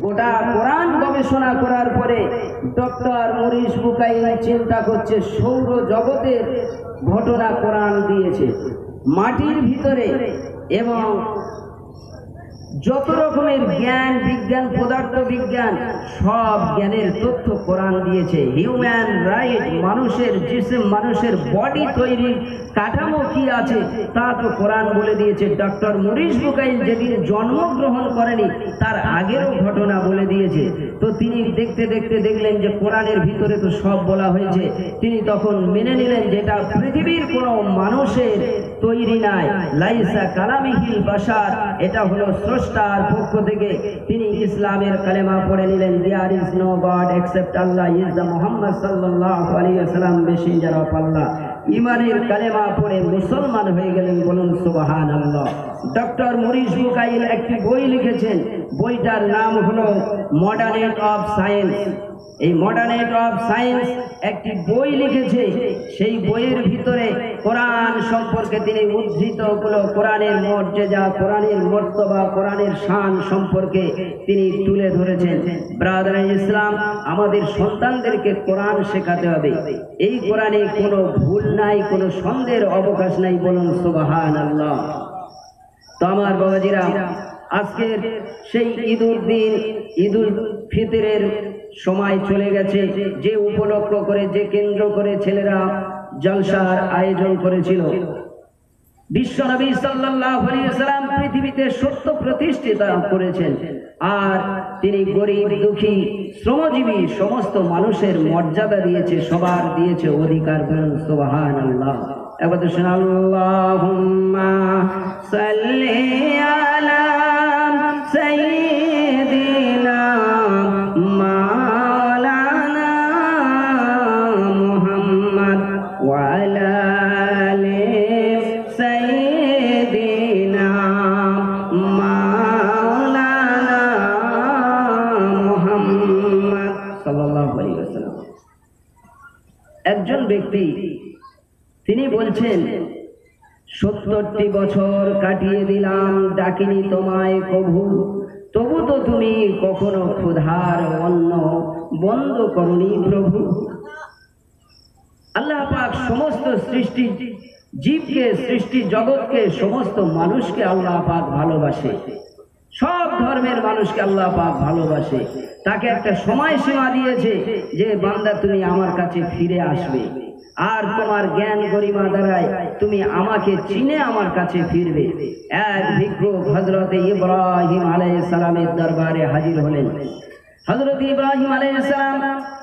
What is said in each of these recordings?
গোটা কোরআন গবেষণা করার পরে ডক্টর মরিস বুকাইল চিন্তা করছে সৌর জগতের ঘটনা কোরআন দিয়েছে, মাটির ভিতরে এবং যত রকমের জ্ঞান বিজ্ঞান পদার্থ বিজ্ঞান সব জ্ঞানের তথ্য কোরআন দিয়েছে। হিউম্যান রাইট, মানুষের জিসম মানুষের বডি তৈরির কাঠামো কি আছে তা তো কোরআন বলে দিয়েছে। ডক্টর মরিস বুকাইল যেদিন জন্মগ্রহণ করেনি তার আগেরও ঘটনা বলে দিয়েছে। তো তিনি দেখতে দেখতে দেখলেন যে কোরআনের ভিতরে তো সব বলা হয়েছে। তিনি তখন মেনে নিলেন যে এটা পৃথিবীর কোনো মানুষের তৈরি নাই, লাইসা কালামিহিল বাশার, এটা হলো স্রষ্টার পক্ষ থেকে। তিনি ইসলামের কালেমা পড়ে নিলেন, there is no god except Allah, is the Muhammad সাল্লাল্লাহু আলাইহি ওয়াসাল্লাম মেসেঞ্জার অফ আল্লাহ। ইমানের কালেমা পড়ে মুসলমান হয়ে গেলেন, বলুন সুবহানাল্লাহ। ডক্টর মরিস বুকাইল একটি বই লিখেছেন, বইটার নাম হলো মডার্ন এজ অফ সায়েন্স। এই মডার্ন এজ অফ সায়েন্স একটি বই লিখেছে। সেই বইয়ের ভিতরে কোরআন সম্পর্কে তিনি উদ্ধৃত হলো কোরআনের মর্যাদা, কোরআনের মর্তবা, কোরআনের শান সম্পর্কে তিনি তুলে ধরেছেন। ব্রাদার ইসলাম, আমাদের সন্তানদেরকে কোরআন শেখাতে হবে। এই কোরআনে কোনো ভুল নাই, কোনো সন্দেহের অবকাশ নাই, বলুন সুবহানাল্লাহ। তো আমার বাবাজিরা, আজকের সেই ঈদুল দিন, ঈদুল ফিতরের সময় চলে গেছে, যে উপলক্ষ করে, যে কেন্দ্র করে ছেলেরা জলসার আয়োজন করেছিল। বিশ্বনবী সাল্লাল্লাহু আলাইহি ওয়াসাল্লাম পৃথিবীতে সত্য প্রতিষ্ঠিত করেছেন, আর তিনি গরিব দুঃখী শ্রমজীবী সমস্ত মানুষের মর্যাদা দিয়েছে, সবার দিয়েছে অধিকার, বলুন সুবহানাল্লাহ। এবার তো শুনুন, আল্লাহুম্মা সাল্লি আলা সাইয়্যিদিনা মাওলানা মুহাম্মদ ওয়া আলা আলি সাইয়্যিদিনা মাওলানা মুহাম্মদ সাল্লাল্লাহু আলাইহি ওয়াসাল্লাম। একজন ব্যক্তি তিনি বলছেন, 70টি বছর কাটিয়ে দিলাম, ডাকিনি তোমায় কভু, তবু তো তুমি কখনো ক্ষুধার অন্ন বন্ধ করনি প্রভু। আল্লাহ পাক সমস্ত সৃষ্টি জীবকে, সৃষ্টি জগৎকে, সমস্ত মানুষকে আল্লাহ পাক ভালোবাসে। সব ধর্মের মানুষকে আল্লাহ পাক ভালোবাসে। তাকে একটা সময়সীমা দিয়েছে যে বান্দা তুমি আমার কাছে ফিরে আসবে, আর তোমার জ্ঞান গরিমা দ্বারায় তুমি আমাকে চিনে আমার কাছে ফিরবে। এক ভিক্ষুক হযরত ইব্রাহিম আলাইহিস সালামের দরবারে হাজির হলেন। হযরত ইব্রাহিম আলাইহিস সালাম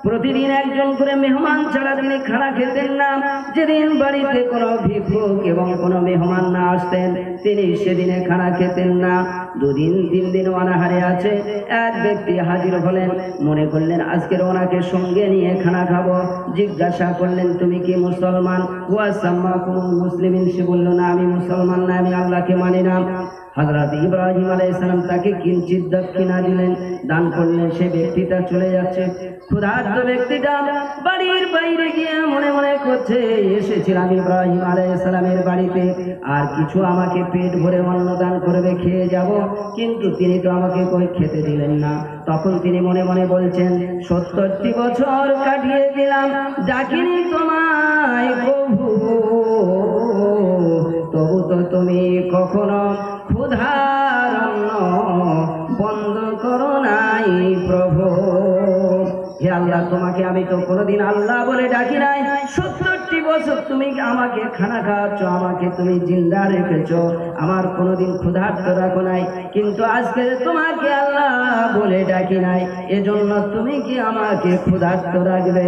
প্রতিদিন একজন করে মেহমান ছাড়া তিনি খানা খেতেন না। যেদিন বাড়িতে কোনো ভিক্ষুক এবং কোনো মেহমান না আসতেন তিনি সেদিনে খানা খেতেন না। 2 দিন 3 দিন অনাহারে আছে। এক ব্যক্তি হাজির হলেন, মনে করলেন আজকের ওনাকে সঙ্গে নিয়ে খানা খাবো। জিজ্ঞাসা করলেন, তুমি কি মুসলমান? ওয়া সাম্মাকুমুল মুসলিমিন। সে বলল, না আমি মুসলমান না, আমি আল্লাহকে মানি না। হযরত ইব্রাহিম আলাইহিস সালাম তাকে কিঞ্চিত দক্ষিণা দিলেন, দান করলেন। সে ব্যক্তিটা চলে যাচ্ছে। ক্ষুধার্ত ব্যক্তিটা বাড়ির বাইরে গিয়ে মনে মনে করছে, এসেছিলাম ইব্রাহিম আলাইহিস সালামের বাড়িতে, আর কিছু আমাকে পেট ভরে অন্ন দান করবে, খেয়ে যাব, কিন্তু তিনি তো আমাকে কই খেতে দিলেন না। তখন তিনি মনে মনে বলছেন, 70টি বছর কাটিয়ে দিলাম, ডাকিনি তোমায় প্রভু, তবু তো তুমি কখনো ক্ষুধার অন্ন বন্ধ করো নাই প্রভু। হে আল্লাহ, তোমাকে আমি তো কোনোদিন আল্লাহ বলে ডাকি নাই। 70টি বছর তুমি আমাকে খানা খাওয়াচ্ছ, আমাকে তুমি জিন্দা রেখেছ, আমার কোনোদিন ক্ষুধার্ত রাখো নাই, কিন্তু আজকে তোমাকে আল্লাহ বলে ডাকি নাই, এজন্য তুমি কি আমাকে ক্ষুধার্ত রাখবে?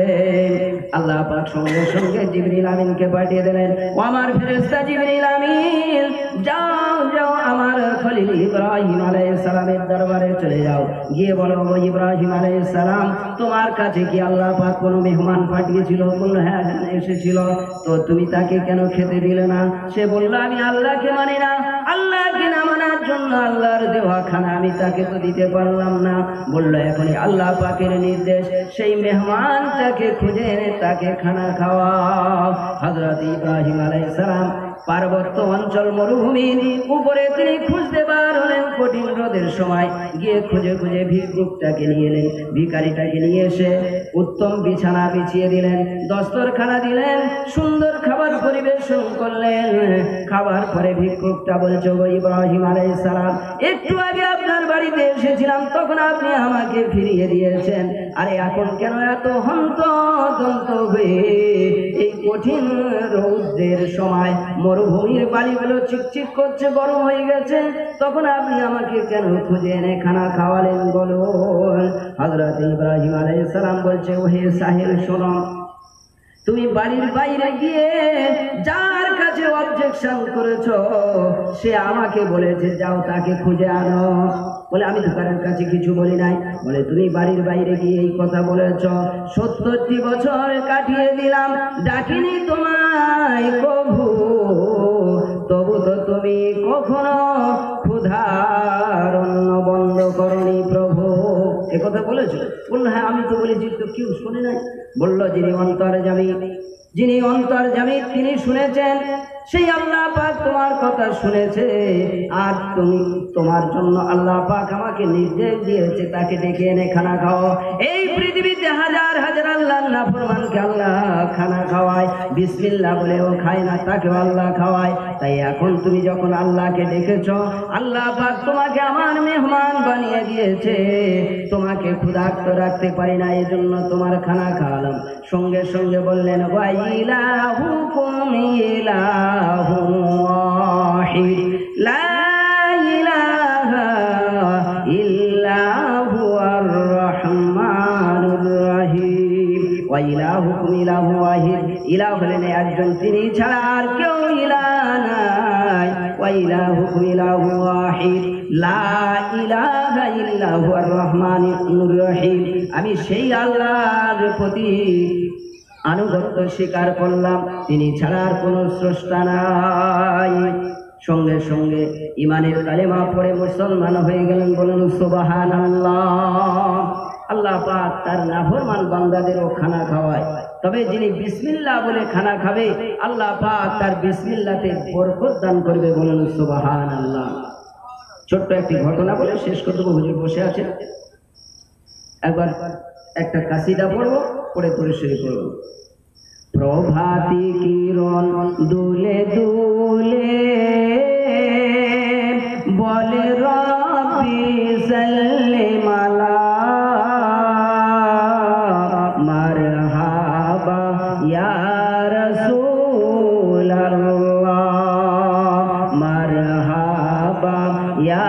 আল্লাহ পাক সঙ্গে সঙ্গে জিবরিল আমিনকে পাঠিয়ে দিলেন, ও আমার ফেরেশতা জিবরিল আমিন, যাও যাও আমার খলিল ইব্রাহিম আলাইহিস সালামের দরবারে চলে যাও, গিয়ে বলো, ইব্রাহিম আলাইহিস সালাম তোমার কাছে কি আল্লাহ পাক কোনো মেহমান পাঠিয়েছিল? বলল, হ্যাঁ এসেছিল। তো তুমি তাকে কেন খেতে দিলে না? সে বলল, আমি আল্লাহকে মানি না, আল্লাহকে না মানার জন্য আল্লাহর দেওয়া খানা আমি তাকে তো দিতে পারলাম না। বলল, এখনই আল্লাহ পাকের নির্দেশ, সেই মেহমানটাকে খুঁজে এনে তাকে খানা খাওয়াও। হযরত ইব্রাহিম আলাইহিস সালাম পার্বত্য অঞ্চল মরুভূমির উপরে তিনি খুঁজতে বার হলেন কঠিন রোদের সময়। গিয়ে খুঁজে খুঁজে ভিক্ষুকটাকে নিয়ে এলেন। ভিখারিটাকে নিয়ে এসে উত্তম বিছানা বিছিয়ে দিলেন, দস্তরখানা দিলেন, সুন্দর খাবার পরিবেশন করলেন। খাবার পরে ভিক্ষুকটা বলছে, ও ইব্রাহিম আলাইহিস সালাম, একটু আগে আপনার বাড়িতে এসেছিলাম, তখন আপনি আমাকে ফিরিয়ে দিয়েছেন। আরে এখন কেন এত হন্তদন্ত হয়ে এই কঠিন রৌদ্রের সময় মরুভূমির বালিগুলো চিকচিক করছে, গরম হয়ে গেছে, তখন আপনি আমাকে কেন খুঁজে এনে খানা খাওয়ালেন বলুন? হযরত ইব্রাহিম আলাইহিস সালাম বলছে, ওহে সাহিল শোনো, তুমি বাড়ির বাইরে গিয়ে যার কাছে অবজেকশন করেছো সে আমাকে বলেছে যাও তাকে খুঁজে আনো। বলে আমি তো কারোর কাছে কিছু বলি নাই। বলে তুমি বাড়ির বাইরে গিয়ে এই কথা বলেছ, 70 বছর কাটিয়ে দিলাম, ডাকিনি তোমায় কভু, তবু তো তুমি কখনো ক্ষুধার অন্ন বন্ধ করনি প্রভু। এ কথা বলেছো? বললো হ্যাঁ আমি তো বলেছি, তো কেউ শোনে নাই। বললো যিনি অন্তর্যামী তিনি শুনেছেন, সেই আল্লাহ পাক তোমার কথা শুনেছে, আর তোমার জন্য আল্লাহ পাক আমাকে নির্দেশ দিয়েছে তাকে ডেকে এনে খানা খাও। এই পৃথিবীতে হাজার হাজার আল্লাহর নাফরমানকে আল্লাহ খানা খাওয়ায়, বিসমিল্লাহ বলেও খায় না, তাকেও আল্লাহ খাওয়ায়। তাই এখন তুমি যখন আল্লাহকে ডেকেছো, আল্লাহ পাক তোমাকে আমার মেহমান বানিয়ে দিয়েছে, তোমাকে ক্ষুধার্ত রাখতে পারি না, এই জন্য তোমার খানা খাওয়ালাম। সঙ্গে সঙ্গে বললেন, ওয়াইলাহুকুম ইলাহুন ওয়াহিদ লা ইলাহা ইল্লা হুয়ার রহমানুর রহিম। ওয়াইলাহুকুম ইলাহুন ওয়াহিদ, ইলাহ হলেন একজন, তিনি ছাড়া আর কেউ ইলাহ নাই। ওয়াইলাহুকুম ইলাহুন ওয়াহিদ লা ইলাহা ইল্লা হুয়ার রহমানুর রহিম। আমি সেই আল্লাহর প্রতি আনুগত্য স্বীকার করলাম, তিনি ছাড়া আর কোন স্রষ্টা নাই। সঙ্গে সঙ্গে ইমানের কালেমা পড়ে মুসলমান হয়ে গেলেন। বলুন সুবহানাল্লাহ। আল্লাহ পাক তার নাফরমান বান্দাদেরও খানা খাওয়ায়, তবে যিনি বিসমিল্লাহ বলে খানা খাবে আল্লাহ পাক তার বিসমিল্লাতে বরকত দান করবে। বলুন সুবহানাল্লাহ। ছোট্ট একটি ঘটনা বলে শেষ করতে, হুজুর বসে আছে, একবার একটা কাসিদা পড়বো, পড়ে তোরে শুরু করবো। প্রভাতী কিরণ দুলে দুলে বলে রব্বি সাল্লিম আলা মারহাবা ইয়া রাসূলাল্লাহ, মারহাবা ইয়া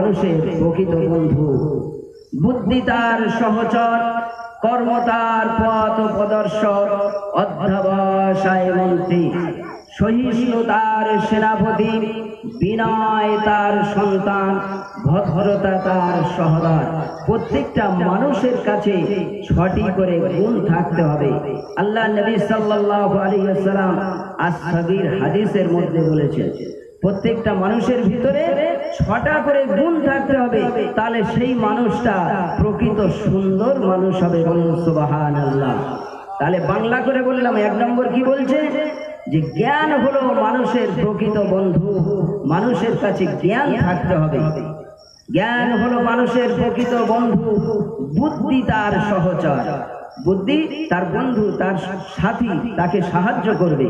মানুষের প্রকৃত বন্ধু। বুদ্ধি তার সহচর, কর্ম তার পথ প্রদর্শক, অধ্যবসায় মন্ত্রী, সহিষ্ণু তার সেনাপতি, বিনয় তার সন্তান, ভদ্রতা তার সহদর। প্রত্যেকটা মানুষের কাছে 6টি করে গুণ থাকতে হবে। আল্লাহ নবী সাল্লাল্লাহু আলাইহি ওয়াসাল্লাম আস-সাগীর হাদিসের মধ্যে বলেছেন প্রত্যেকটা মানুষের ভিতরে 6টা করে গুণ থাকতে হবে, তাহলে সেই মানুষটা প্রকৃত সুন্দর মানুষ হবে। বলুন সুবহানাল্লাহ। তাহলে বাংলা করে বললাম, 1 নম্বর কি বলছে? যে জ্ঞান হলো মানুষের প্রকৃত বন্ধু। মানুষের কাছে জ্ঞান থাকতে হবে। জ্ঞান হলো মানুষের প্রকৃত বন্ধু। বুদ্ধি তার সহচর, বুদ্ধি তার বন্ধু, তার সাথী, তাকে সাহায্য করবে।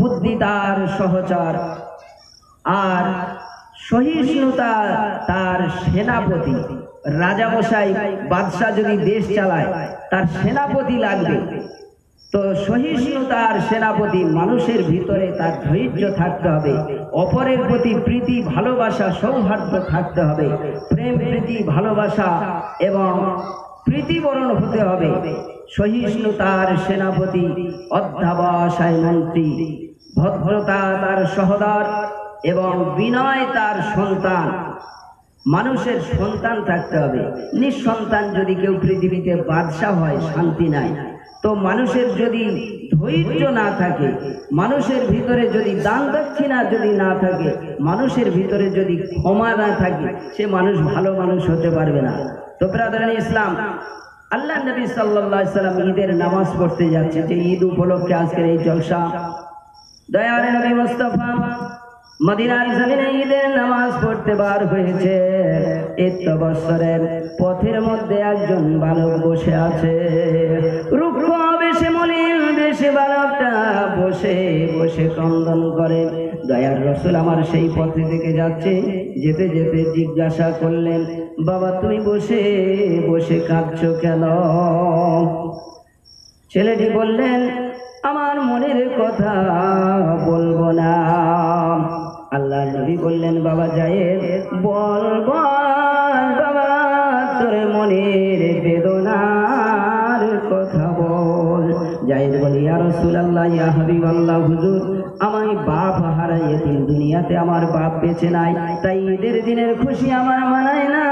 বুদ্ধি তার সহচর। আর সহিষ্ণুতা তার সেনাপতি। রাজামশাই বাদশাহ যদি দেশ চালায়, তার সেনাপতি লাগবে। তো সহিষ্ণুতার সেনাপতি, মানুষের ভিতরে তার ধৈর্য থাকতে হবে। অপরের প্রতি প্রীতি, ভালোবাসা, সৌহার্দ্য থাকতে হবে। প্রেম, প্রীতি, ভালোবাসা এবং প্রীতিবরণ হতে হবে। সহিষ্ণুতার সেনাপতি, অধ্যবসায় মন্ত্রী, ভদ্রতা তার সহদর এবং বিনয় তার সন্তান। মানুষের সন্তান থাকতে হবে। নিঃসন্তান যদি কেউ পৃথিবীতে বাদশাহ হয়, শান্তি নাই। তো মানুষের যদি ধৈর্য না থাকে, মানুষের ভিতরে যদি দান দক্ষিণা যদি না থাকে, মানুষের ভিতরে যদি ক্ষমা না থাকে, সে মানুষ ভালো মানুষ হতে পারবে না। তো ব্রাদারান ইসলাম, আল্লাহ নবী সাল্লাল্লাহু আলাইহি সাল্লাম ঈদের নামাজ পড়তে যাচ্ছে, যে ঈদ উপলক্ষে আজকের এই জলসা। দয়ার নবী মুস্তাফা মদিনার জমিনে ঈদের নামাজ পড়তে বার হয়েছে। এই বছরের পথের মধ্যে একজন বালক বসে আছে। রুক্ষ বেশে মলিন বেশে বালকটা বসে বসে ক্রন্দন করে। দয়ার রাসূল আমার সেই পথে থেকে যাচ্ছে, যেতে যেতে জিজ্ঞাসা করলেন, বাবা তুমি বসে বসে কাঁদছো কেন? ছেলেটি বললেন, আমার মনের কথা বলবো না। আল্লাহ নবী বললেন, বাবা যায়েদ বল বল, বাবা তোর মনের বেদনার কথা বল। যায়েদ বলি, ইয়া রাসূলুল্লাহ, ইয়া হাবিবাল্লাহ, হুজুর আমি বাপ হারাইয়ে দিন, দুনিয়াতে আমার বাপ বেঁচে নাই, তাই ঈদের দিনের খুশি আমার মানায় না।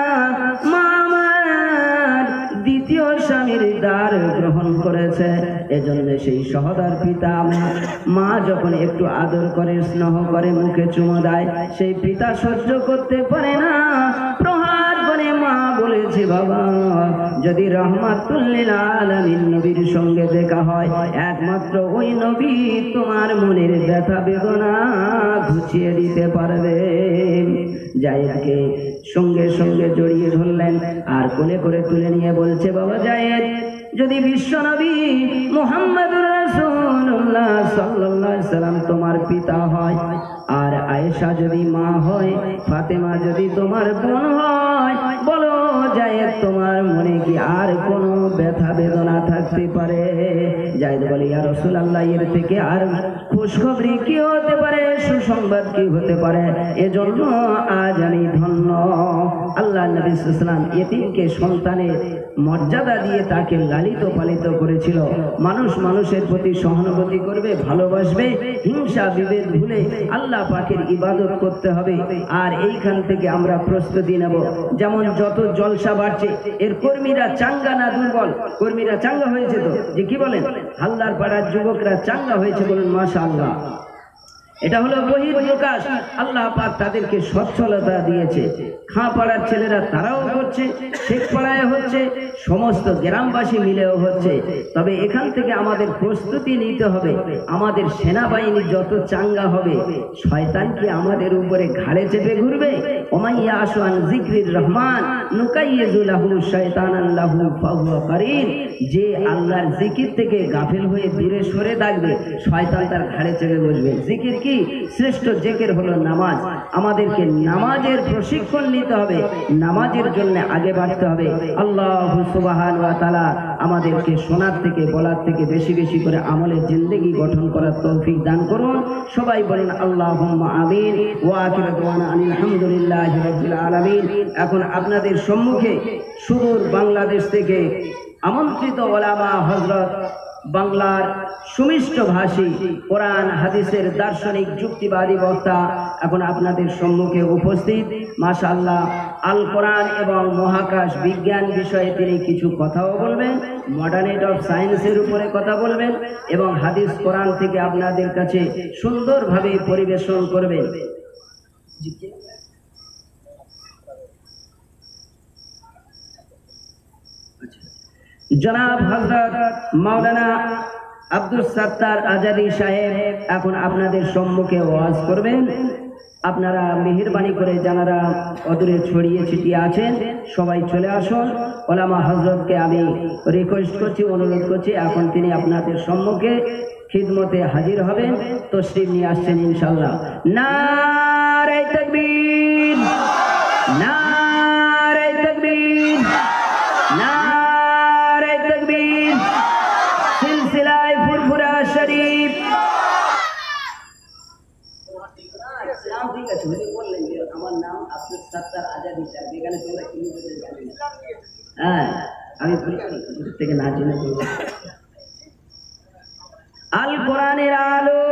মা আমার দ্বিতীয় স্বামীর দ্বার গ্রহণ করেছে, এজন্য সেই সহদার পিতা মা যখন একটু আদর করে, স্নেহ করে, মুখে চুমো দেয়, সেই পিতা সহ্য করতে পারে না। প্রহার করে মা বলেছে, বাবা যদি রাহমাতুল লিল আলামিন নবীর সঙ্গে দেখা হয়, একমাত্র ওই নবী তোমার মনের ব্যথা বেদনা ঘুচিয়ে দিতে পারবে। যায়েদকে সঙ্গে সঙ্গে জড়িয়ে ধরলেন আর কোলে করে তুলে নিয়ে বলছে, বাবা যায়েদ, যদি বিশ্বনবী মুহাম্মদুর রাসূলুল্লাহ সাল্লাল্লাহু আলাইহি সাল্লাম তোমার পিতা হয়, আর আয়েশা যদি মা হয়, ফাতেমা যদি তোমার বোন হয়, বলো যায়েদ তোমার মনে কি আর কোনো ব্যথা বেদনা থাকতে পারে? যায়েদ বলে, ইয়া রাসূলুল্লাহ, এর থেকে আর খুশখবরি কি হতে পারে, সুসংবাদ কি হতে পারে? এজন্য আজ আমি ধন্য। আল্লাহ নবী সাল্লাল্লাহু আলাইহি ওয়াসাল্লাম ইতিমকে সন্তানের মর্যাদা দিয়ে তাকে লালিত পালিত করেছিল। মানুষ মানুষের প্রতি সহানুভূতি করবে, ভালোবাসবে, হিংসা বিভেদ ভুলে আল্লাহ পাকের ইবাদত করতে হবে। আর এইখান থেকে আমরা প্রস্তুতি নেব। যেমন যত জলসা বাড়ছে, এর কর্মীরা চাঙ্গা না দুর্বল? কর্মীরা চাঙ্গা হয়েছে তো, যে কি বলেন, হালদার পাড়ার যুবকরা চাঙ্গা হয়েছে, বলুন মাশাআল্লাহ। এটা হলো বহিঃপ্রকাশ। আল্লাহ পাক তাদেরকে সচ্ছলতা দিয়েছে। খাঁ পাড়ার ছেলেরা তারাও হচ্ছে, শেখ পাড়ায় হচ্ছে, সমস্ত গ্রামবাসী মিলেও হচ্ছে। তবে এখান থেকে আমাদের প্রস্তুতি নিতে হবে। আমাদের সেনাবাহিনী যত চাঙ্গা হবে, শয়তান কি আমাদের উপরে ঘাড়ে চেপে ঘুরবে? ওমাইয়া আশওয়ান জিক্রির রহমান নুকাইয়িজু লাহু শাইতানান লাহু ফাহুয়া কারীন। যে আল্লাহর জিকির থেকে গাফিল হয়ে দূরে সরে থাকবে, শয়তান তার ঘাড়ে চেপে বসবে। জিকির কি? কি? শ্রেষ্ঠ জিকির হলো নামাজ। আমাদেরকে নামাজের প্রশিক্ষণ নিতে হবে, নামাজের জন্য আগে বাড়তে হবে। আল্লাহ সুবহানাহু ওয়া তাআলা আমাদেরকে শোনার থেকে বলার থেকে বেশি বেশি করে আমলের জিন্দেগি গঠন করার তৌফিক দান করুন। সবাই বলেন আল্লাহুম্মা আমিন। ওয়া আখিরু দাওয়ানা আলহামদুলিল্লাহি রাব্বিল আলামিন। এখন আপনাদের সম্মুখে সুদূর বাংলাদেশ থেকে আমন্ত্রিত ওলামা হযরত, বাংলার সুমিষ্ট ভাষী, কোরআন হাদিসের দার্শনিক যুক্তিবাদী বক্তা এখন আপনাদের সম্মুখে উপস্থিত। মাশাআল্লাহ, আল কোরআন এবং মহাকাশ বিজ্ঞান বিষয়ে তিনি কিছু কথাও বলবেন, মডার্নিট অফ সায়েন্সের উপরে কথা বলবেন এবং হাদিস কোরআন থেকে আপনাদের কাছে সুন্দরভাবে পরিবেশন করবেন। জনাব হযরত মাওলানা আব্দুল সত্তার আজাদি সাহেব এখন আপনাদের সম্মুখে ওয়াজ করবেন। আপনারা মেহেরবানি করে যারা অদূরে ছড়িয়ে ছিটিয়ে আছেন সবাই চলে আসুন। ওলামা হযরতকে আমি রিকোয়েস্ট করছি, অনুরোধ করছি, এখন তিনি আপনাদের সম্মুখে খিদমতে হাজির হবেন। তশরিফ নিয়ে আসছেন ইনশাআল্লাহ। নারে তাকবীর, নারে তাকবীর, নারে তাকবীর। সিলসিলায়ে ফুরফুরা শরীফ। নাম ঠিক আছে, উনি বললেন যে আমার নাম আব্দুল সত্তার আজাদি সাহেব, এখানে তোমরা কি বলতে জানি না। হ্যাঁ, আমি থেকে না জেনে বলবো। আল কোরআনের আলো,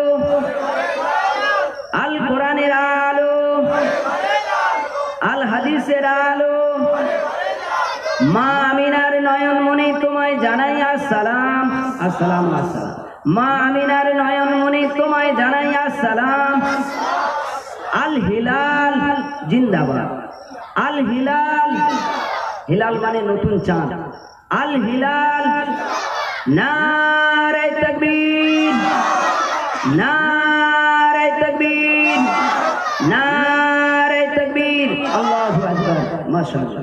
আল কোরআনের আলো, আল হাদিসের আলো। মা আমিনার নয়নমণি তোমায় জানাই আসসালাম, আসসালাম, আসসালাম। মা আমিনার নয়নমণি তোমায় জানাই আসসালাম। আল হিলাল জিন্দাবাদ। আল হিলাল, হিলাল মানে নতুন চাঁদ। Al Hilal. নারে তাকবীর, নারে তাকবীর, নারে তাকবীর। আল্লাহু আকবার। মাশাআল্লাহ।